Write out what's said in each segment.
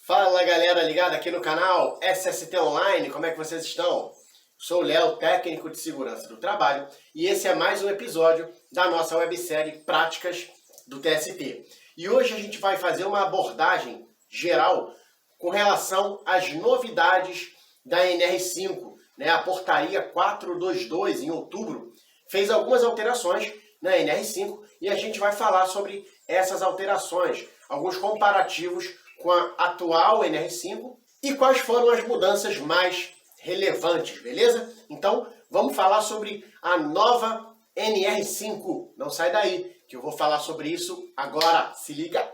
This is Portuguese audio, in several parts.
Fala galera ligada aqui no canal SST Online, como é que vocês estão? Sou o Léo, técnico de segurança do trabalho, e esse é mais um episódio da nossa websérie Práticas do TST. E hoje a gente vai fazer uma abordagem geral com relação às novidades da NR5, a portaria 422 em outubro fez algumas alterações na NR5 e a gente vai falar sobre essas alterações, alguns comparativos com a atual NR5 e quais foram as mudanças mais relevantes, beleza? Então, vamos falar sobre a nova NR5. Não sai daí, que eu vou falar sobre isso agora. Se liga!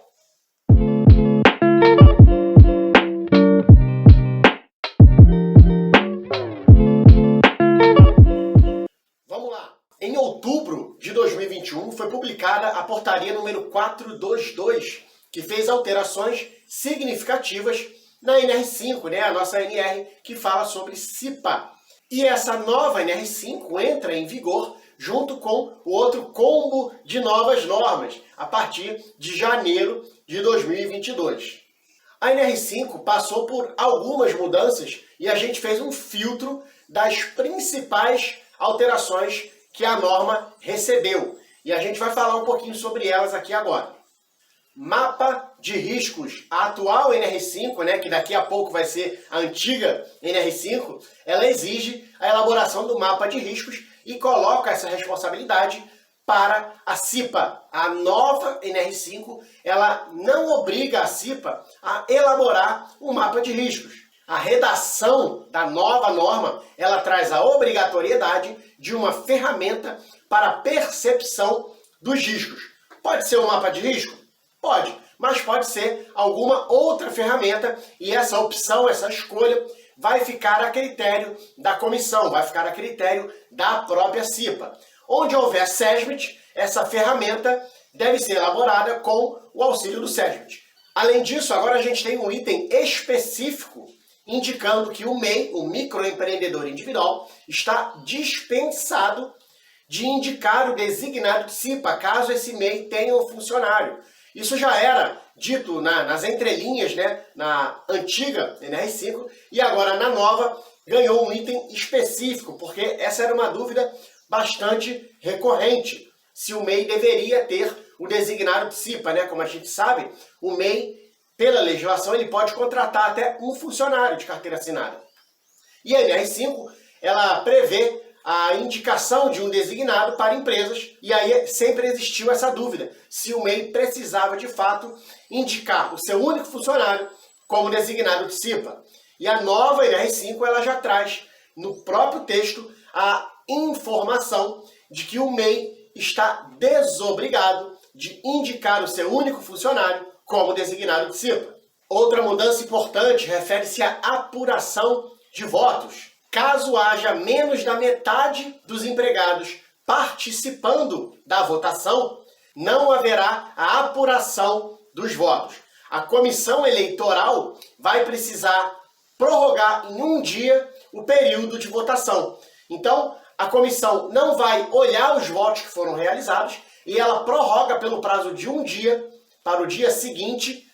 Vamos lá! Em outubro de 2021 foi publicada a portaria número 422, que fez alterações significativas na NR5, a nossa NR que fala sobre CIPA. E essa nova NR5 entra em vigor junto com o outro combo de novas normas, a partir de janeiro de 2022. A NR5 passou por algumas mudanças e a gente fez um filtro das principais alterações que a norma recebeu. E a gente vai falar um pouquinho sobre elas aqui agora. Mapa de riscos. A atual NR5, que daqui a pouco vai ser a antiga NR5, ela exige a elaboração do mapa de riscos e coloca essa responsabilidade para a CIPA. A nova NR5, ela não obriga a CIPA a elaborar um mapa de riscos. A redação da nova norma, ela traz a obrigatoriedade de uma ferramenta para a percepção dos riscos. Pode ser um mapa de risco? Pode, mas pode ser alguma outra ferramenta e essa opção, essa escolha, vai ficar a critério da comissão, vai ficar a critério da própria CIPA. Onde houver SESMIT, essa ferramenta deve ser elaborada com o auxílio do SESMIT. Além disso, agora a gente tem um item específico indicando que o MEI, o microempreendedor individual, está dispensado de indicar o designado de CIPA, caso esse MEI tenha um funcionário. Isso já era dito nas entrelinhas, na antiga NR5, e agora na nova ganhou um item específico, porque essa era uma dúvida bastante recorrente, se o MEI deveria ter o designado de CIPA, Como a gente sabe, o MEI, pela legislação, ele pode contratar até um funcionário de carteira assinada. E a NR5, ela prevê a indicação de um designado para empresas, e aí sempre existiu essa dúvida, se o MEI precisava de fato indicar o seu único funcionário como designado de CIPA. E a nova NR5 ela já traz no próprio texto a informação de que o MEI está desobrigado de indicar o seu único funcionário como designado de CIPA. Outra mudança importante refere-se à apuração de votos. Caso haja menos da metade dos empregados participando da votação, não haverá a apuração dos votos. A comissão eleitoral vai precisar prorrogar em um dia o período de votação. Então, a comissão não vai olhar os votos que foram realizados e ela prorroga pelo prazo de um dia para o dia seguinte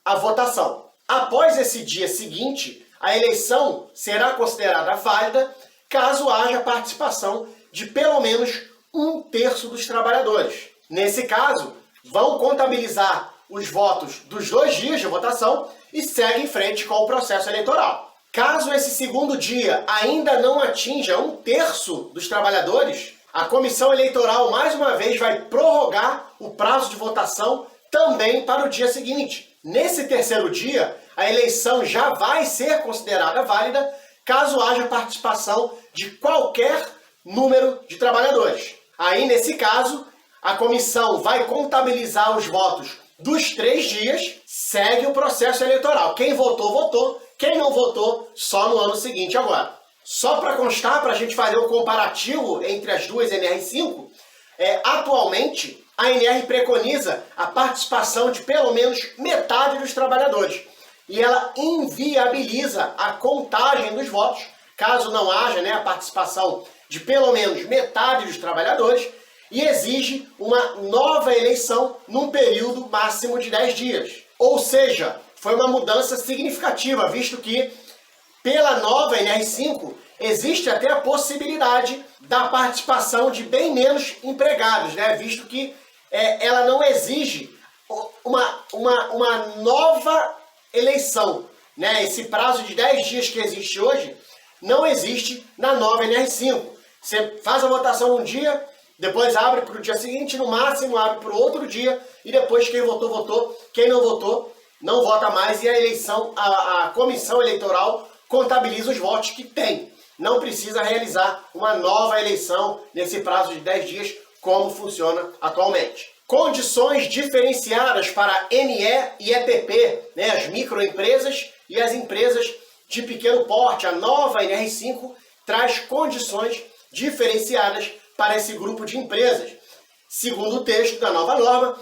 a votação. Após esse dia seguinte, a eleição será considerada válida caso haja participação de pelo menos 1/3 dos trabalhadores. Nesse caso, vão contabilizar os votos dos 2 dias de votação e segue em frente com o processo eleitoral. Caso esse segundo dia ainda não atinja 1/3 dos trabalhadores, a comissão eleitoral mais uma vez vai prorrogar o prazo de votação também para o dia seguinte. Nesse terceiro dia, a eleição já vai ser considerada válida caso haja participação de qualquer número de trabalhadores. Aí, nesse caso, a comissão vai contabilizar os votos dos 3 dias, segue o processo eleitoral. Quem votou, votou. Quem não votou, só no ano seguinte agora. Só para constar, para a gente fazer um comparativo entre as duas NR5, atualmente a NR preconiza a participação de pelo menos metade dos trabalhadores. E ela inviabiliza a contagem dos votos, caso não haja a participação de pelo menos metade dos trabalhadores, e exige uma nova eleição num período máximo de 10 dias. Ou seja, foi uma mudança significativa, visto que pela nova NR5 existe até a possibilidade da participação de bem menos empregados, né? Visto que ela não exige uma nova eleição, né? Esse prazo de 10 dias que existe hoje não existe na nova NR5. Você faz a votação um dia, depois abre para o dia seguinte, no máximo abre para o outro dia, e depois quem votou, votou, quem não votou, não vota mais, e a eleição, a comissão eleitoral contabiliza os votos que tem. Não precisa realizar uma nova eleição nesse prazo de 10 dias, como funciona atualmente. Condições diferenciadas para ME e EPP, né, as microempresas e as empresas de pequeno porte. A nova NR5 traz condições diferenciadas para esse grupo de empresas. Segundo o texto da nova norma,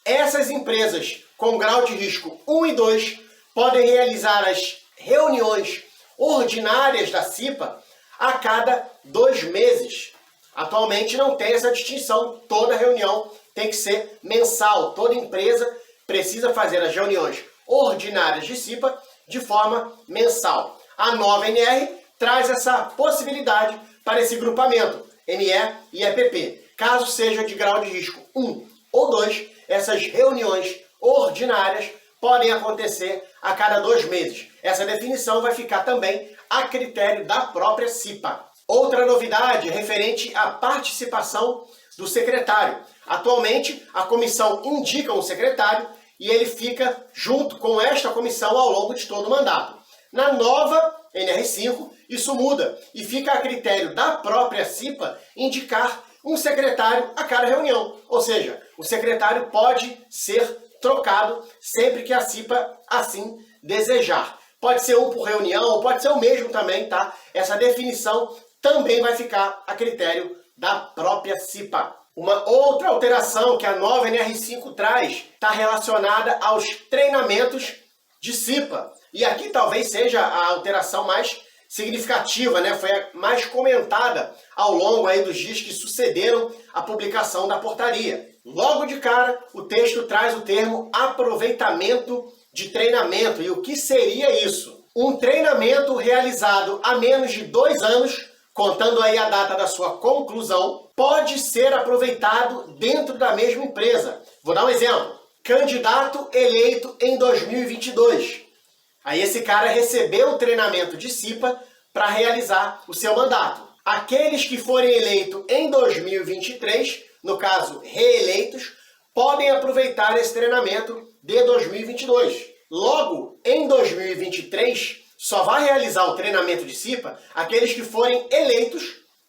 essas empresas com grau de risco 1 e 2 podem realizar as reuniões ordinárias da CIPA a cada 2 meses. Atualmente não tem essa distinção, toda reunião tem que ser mensal, toda empresa precisa fazer as reuniões ordinárias de CIPA de forma mensal. A nova NR traz essa possibilidade para esse grupamento, ME e EPP. Caso seja de grau de risco 1 ou 2, essas reuniões ordinárias podem acontecer a cada 2 meses. Essa definição vai ficar também a critério da própria CIPA. Outra novidade referente à participação do secretário. Atualmente, a comissão indica um secretário e ele fica junto com esta comissão ao longo de todo o mandato. Na nova NR5, isso muda e fica a critério da própria CIPA indicar um secretário a cada reunião. Ou seja, o secretário pode ser trocado sempre que a CIPA assim desejar. Pode ser um por reunião, pode ser o mesmo também, tá? Essa definição também vai ficar a critério da própria CIPA. Uma outra alteração que a nova NR5 traz está relacionada aos treinamentos de CIPA. E aqui talvez seja a alteração mais significativa, né? Foi a mais comentada ao longo aí dos dias que sucederam a publicação da portaria. Logo de cara, o texto traz o termo aproveitamento de treinamento. E o que seria isso? Um treinamento realizado há menos de 2 anos, contando aí a data da sua conclusão, pode ser aproveitado dentro da mesma empresa. Vou dar um exemplo. Candidato eleito em 2022. Aí esse cara recebeu o treinamento de CIPA para realizar o seu mandato. Aqueles que forem eleitos em 2023, no caso reeleitos, podem aproveitar esse treinamento de 2022. Logo, em 2023, só vai realizar o treinamento de CIPA aqueles que forem eleitos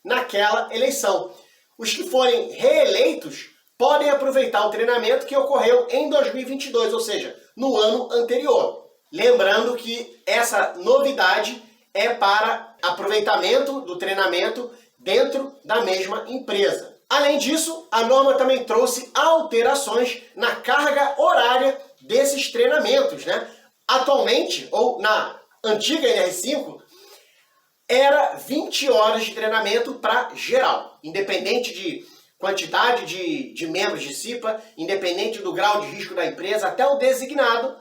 naquela eleição. Os que forem reeleitos podem aproveitar o treinamento que ocorreu em 2022, ou seja, no ano anterior. Lembrando que essa novidade é para aproveitamento do treinamento dentro da mesma empresa. Além disso, a norma também trouxe alterações na carga horária desses treinamentos, né? Atualmente, ou na antiga NR5, era 20 horas de treinamento para geral, independente de quantidade de membros de CIPA, independente do grau de risco da empresa, até o designado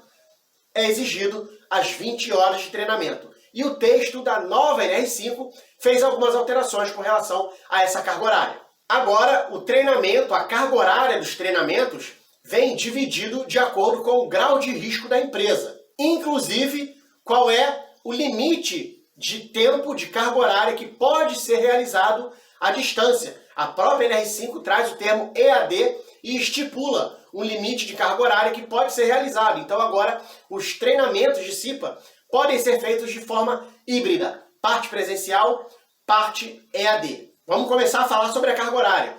é exigido as 20 horas de treinamento. E o texto da nova NR5 fez algumas alterações com relação a essa carga horária. Agora, o treinamento, a carga horária dos treinamentos, vem dividido de acordo com o grau de risco da empresa. Inclusive, qual é o limite de tempo de carga horária que pode ser realizado à distância. A própria NR5 traz o termo EAD e estipula um limite de carga horária que pode ser realizado. Então agora os treinamentos de CIPA podem ser feitos de forma híbrida, parte presencial, parte EAD. Vamos começar a falar sobre a carga horária.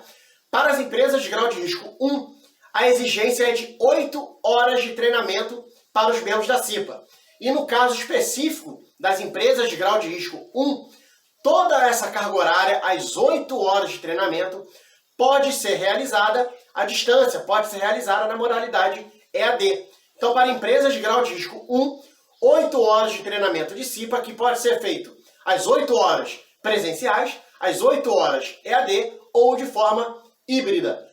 Para as empresas de grau de risco 1, a exigência é de 8 horas de treinamento para os membros da CIPA. E no caso específico das empresas de grau de risco 1, toda essa carga horária, as 8 horas de treinamento, pode ser realizada à distância, pode ser realizada na modalidade EAD. Então, para empresas de grau de risco 1, 8 horas de treinamento de CIPA, que pode ser feito às 8 horas presenciais, às 8 horas EAD ou de forma híbrida.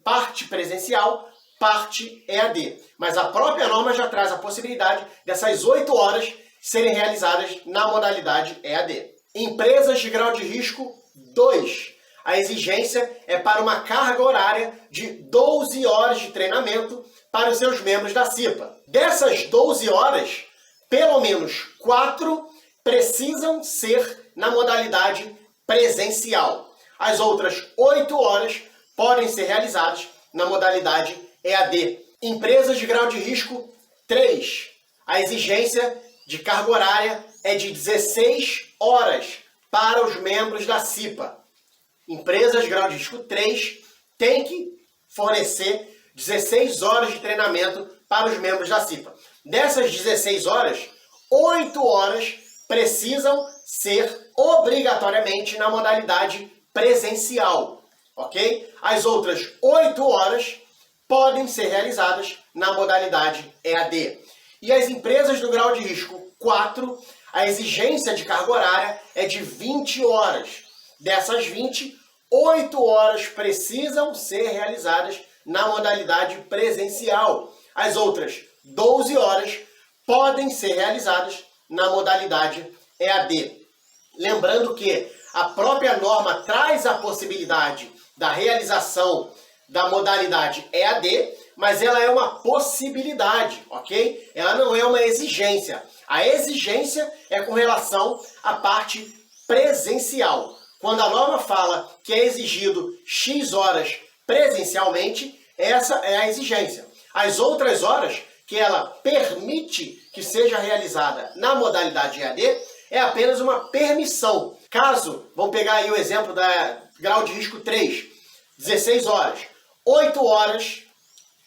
Parte presencial, parte EAD. Mas a própria norma já traz a possibilidade dessas 8 horas serem realizadas na modalidade EAD. Empresas de grau de risco 2. A exigência é para uma carga horária de 12 horas de treinamento para os seus membros da CIPA. Dessas 12 horas, pelo menos 4 precisam ser na modalidade presencial. As outras 8 horas podem ser realizadas na modalidade EAD. Empresas de grau de risco 3. A exigência de carga horária é de 16 horas para os membros da CIPA. Empresas de grau de risco 3 têm que fornecer 16 horas de treinamento para os membros da CIPA. Dessas 16 horas, 8 horas precisam ser obrigatoriamente na modalidade presencial, ok? As outras 8 horas podem ser realizadas na modalidade EAD. E as empresas do grau de risco 4, a exigência de carga horária é de 20 horas. Dessas 20, 8 horas precisam ser realizadas na modalidade presencial. As outras 12 horas podem ser realizadas na modalidade EAD. Lembrando que a própria norma traz a possibilidade da realização da modalidade EAD, mas ela é uma possibilidade, ok? Ela não é uma exigência. A exigência é com relação à parte presencial. Quando a norma fala que é exigido X horas presencialmente, essa é a exigência. As outras horas que ela permite que seja realizada na modalidade EAD é apenas uma permissão. Caso, vamos pegar aí o exemplo da grau de risco 3, 16 horas, 8 horas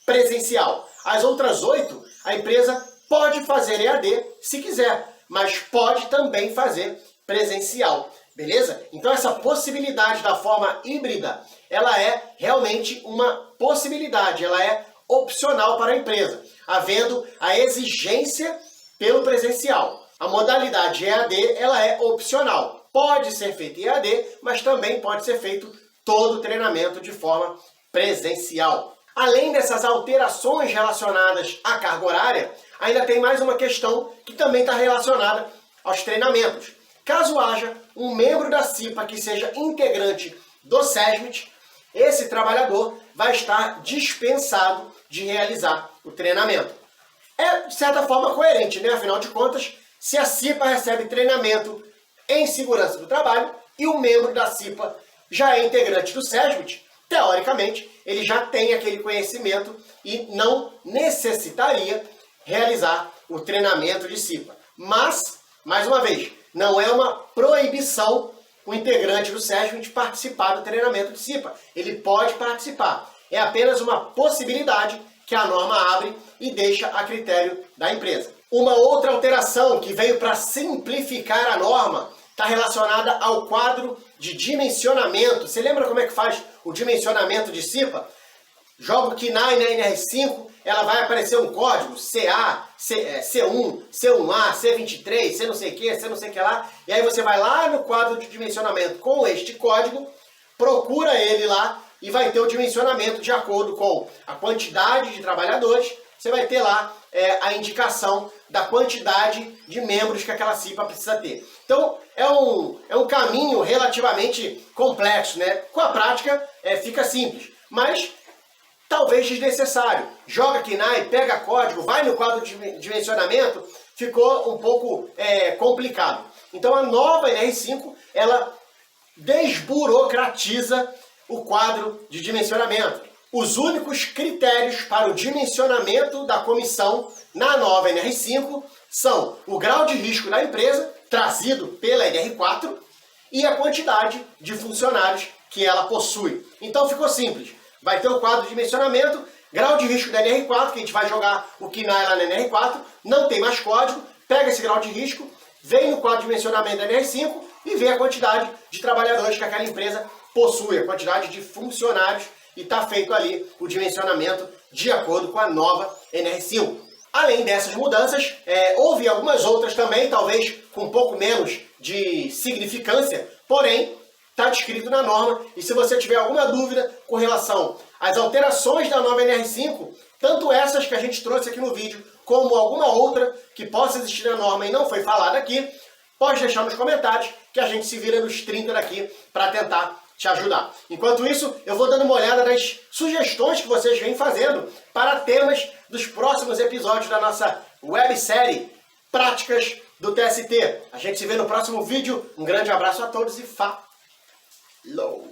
presencial. As outras 8, a empresa pode fazer EAD se quiser, mas pode também fazer presencial, beleza? Então essa possibilidade da forma híbrida, ela é realmente uma possibilidade, ela é opcional para a empresa, havendo a exigência pelo presencial. A modalidade EAD, ela é opcional. Pode ser feito EAD, mas também pode ser feito todo o treinamento de forma presencial. Além dessas alterações relacionadas à carga horária, ainda tem mais uma questão que também está relacionada aos treinamentos. Caso haja um membro da CIPA que seja integrante do SESMIT, esse trabalhador vai estar dispensado de realizar o treinamento. É, de certa forma, coerente, né? Afinal de contas, se a CIPA recebe treinamento em segurança do trabalho e o membro da CIPA já é integrante do SESMIT, teoricamente, ele já tem aquele conhecimento e não necessitaria realizar o treinamento de CIPA. Mas, mais uma vez, não é uma proibição o integrante do SESMIT participar do treinamento de CIPA. Ele pode participar. É apenas uma possibilidade que a norma abre e deixa a critério da empresa. Uma outra alteração que veio para simplificar a norma está relacionada ao quadro de dimensionamento. Você lembra como é que faz o dimensionamento de CIPA? Joga o KNAI na NR5, ela vai aparecer um código, CA, C1, C1A, C23, C não sei o que, C não sei o que lá, e aí você vai lá no quadro de dimensionamento com este código, procura ele lá e vai ter o dimensionamento de acordo com a quantidade de trabalhadores, você vai ter lá a indicação da quantidade de membros que aquela CIPA precisa ter. Então, é um caminho relativamente complexo, né? Com a prática, fica simples, mas talvez desnecessário. Joga KNAI, pega código, vai no quadro de dimensionamento, ficou um pouco complicado. Então, a nova NR5, ela desburocratiza o quadro de dimensionamento. Os únicos critérios para o dimensionamento da comissão na nova NR5 são o grau de risco da empresa, trazido pela NR4, e a quantidade de funcionários que ela possui. Então ficou simples. Vai ter o quadro de dimensionamento, grau de risco da NR4, que a gente vai jogar o KNAI lá na NR4, não tem mais código, pega esse grau de risco, vem no quadro de dimensionamento da NR5 e vê a quantidade de trabalhadores que aquela empresa possui, a quantidade de funcionários, e está feito ali o dimensionamento de acordo com a nova NR5. Além dessas mudanças, houve algumas outras também, talvez com um pouco menos de significância, porém, está descrito na norma. E se você tiver alguma dúvida com relação às alterações da nova NR5, tanto essas que a gente trouxe aqui no vídeo, como alguma outra que possa existir na norma e não foi falada aqui, pode deixar nos comentários que a gente se vira nos 30 daqui para tentar te ajudar. Enquanto isso, eu vou dando uma olhada nas sugestões que vocês vêm fazendo para temas dos próximos episódios da nossa websérie Práticas do TST. A gente se vê no próximo vídeo. Um grande abraço a todos e falou!